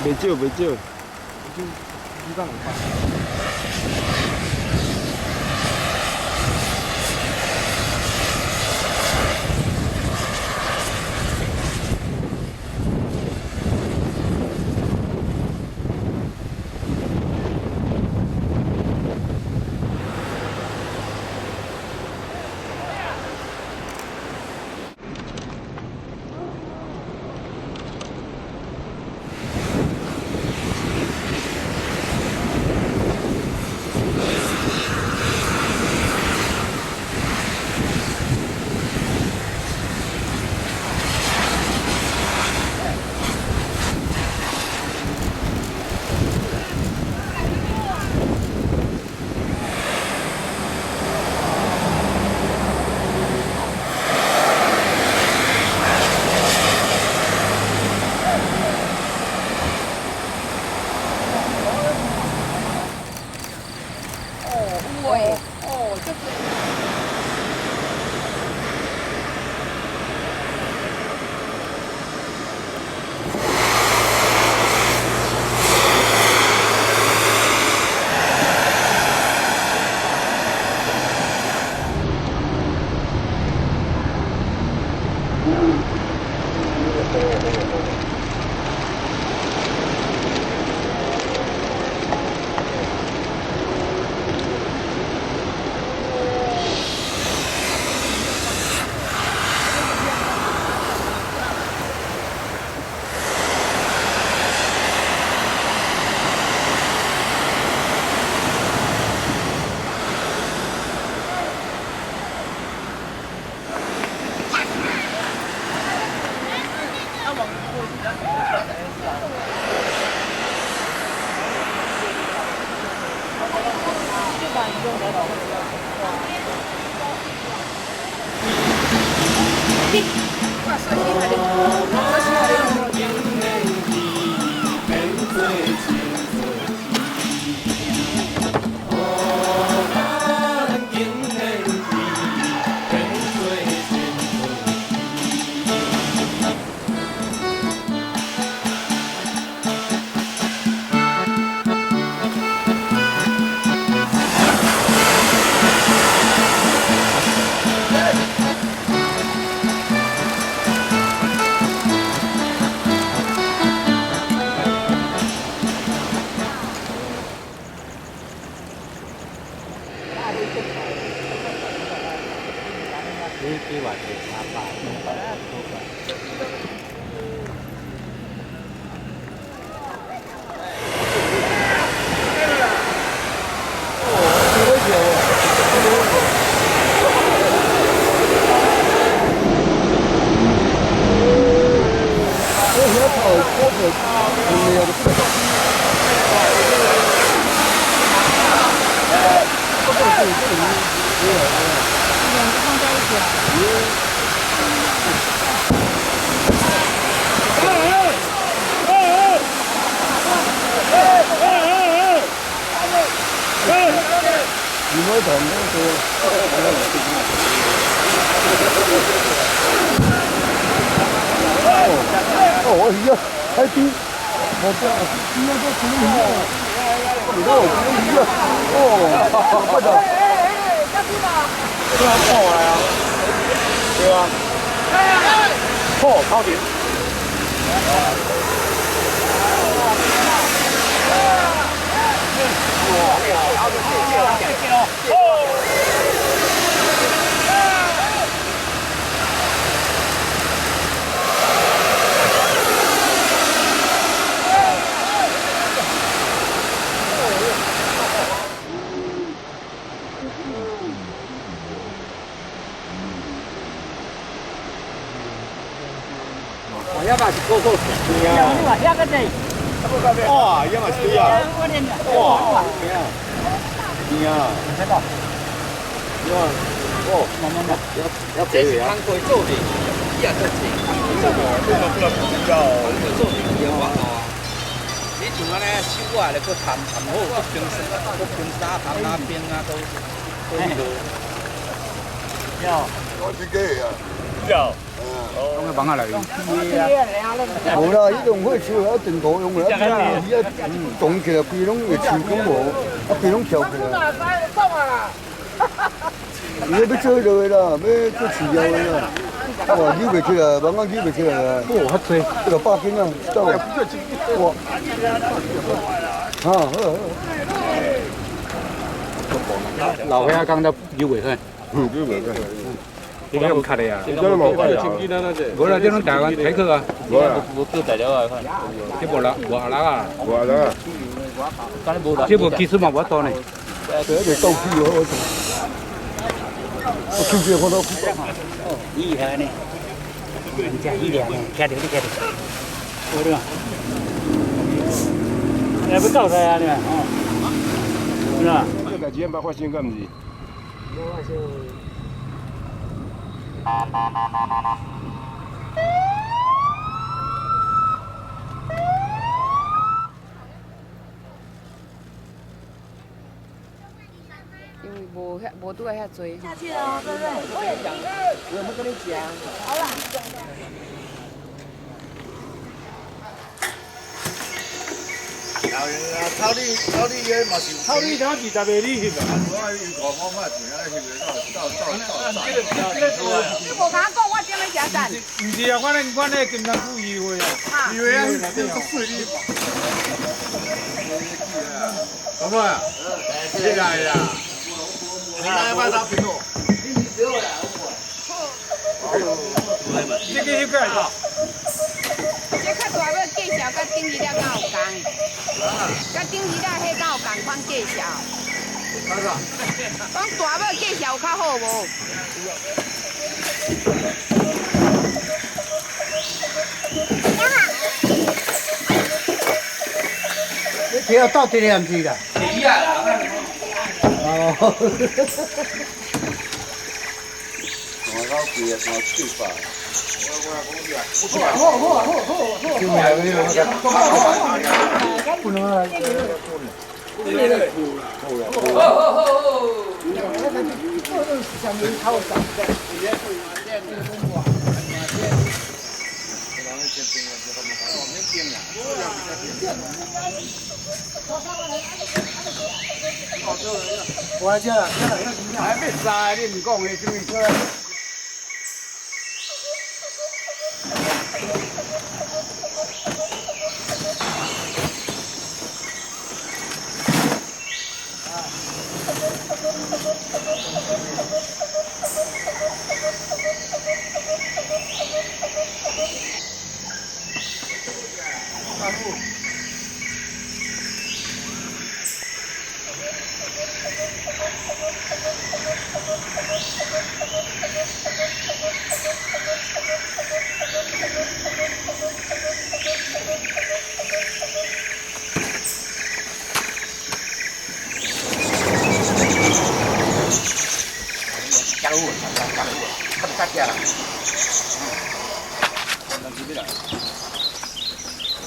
袂少。就你敢能办？几万是300。你们怎么说？哦，一样，还低，我这今天都可以了，你都可以了，哦，快点，对啊，破来啊，对啊，破靠顶。要把是够够甜的呀！哇，要嘛是啊！哇，甜啊！看到？要哦，慢慢要这是工课做的，伊也做钱，这个不能比较。工课做的比较晚哦。你像安尼手啊，来搁谈好，搁平时谈那边啊都有。要我自己啊。有。咁嘅放下嚟。冇啦，呢度可以燒有一定作用嘅，一動起來佢攏會燒咁喎，佢攏跳起來。你要追到佢啦，咩都遲咗佢啦。哇，腰未出嚟，慢慢腰未出嚟啊！哦，黑水，呢個8斤啊，得喎。哇！留喺一間都腰回去。腰未出。點解咁咳你啊？真係冇計啊！冇啦，呢種大個睇佢啊。冇啊！我都大咗啊，這部啦，我下啦。我啦，這部技術嘛，我多呢。對，一隻刀片我出去我都厲害呢，人家一兩呢，開掉，我這個，也不搞他呀，你看，是吧？這個幾把花心幹唔是？因为无拄遐多。下去了，对不对？我也讲，我有没有跟你讲？好了。炒你嘢嘛是，炒你炒20個你去吧。我講乜錢啊？你无甲我讲，我点来加蛋？唔是啊，我咧經常故意會啊。以為啊，這個水你。咁啊？呢個係啊。你買翻打邊度？這個一個啊。这较大要介绍，甲顶日了敢有共？甲顶日了迄敢有共款介绍？讲大要介绍有较好无？你聽到底你唔知㗎？你呀，哦。我搞嘢，我最煩。救命啊！不能啊！我这还没杀，你唔讲的什么？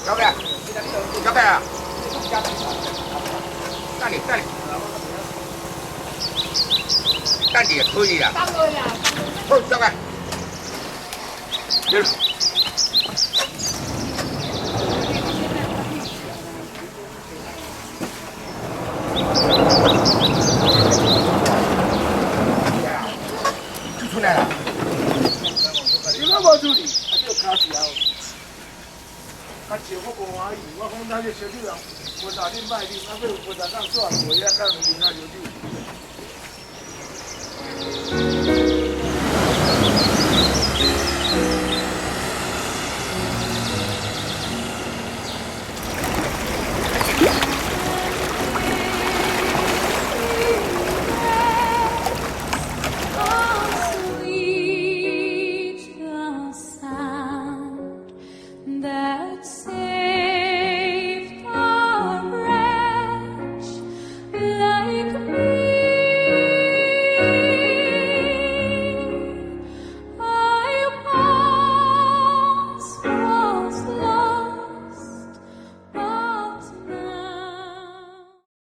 要不要？要不要？大力，大力也可以啊。当然啦。好，要不要？对。出来了。你干嘛助理？还有卡西啊？他姐夫不怀疑，我讲他就小弟啊，我打定卖力，那个我打上赚，我也干不赢他小弟。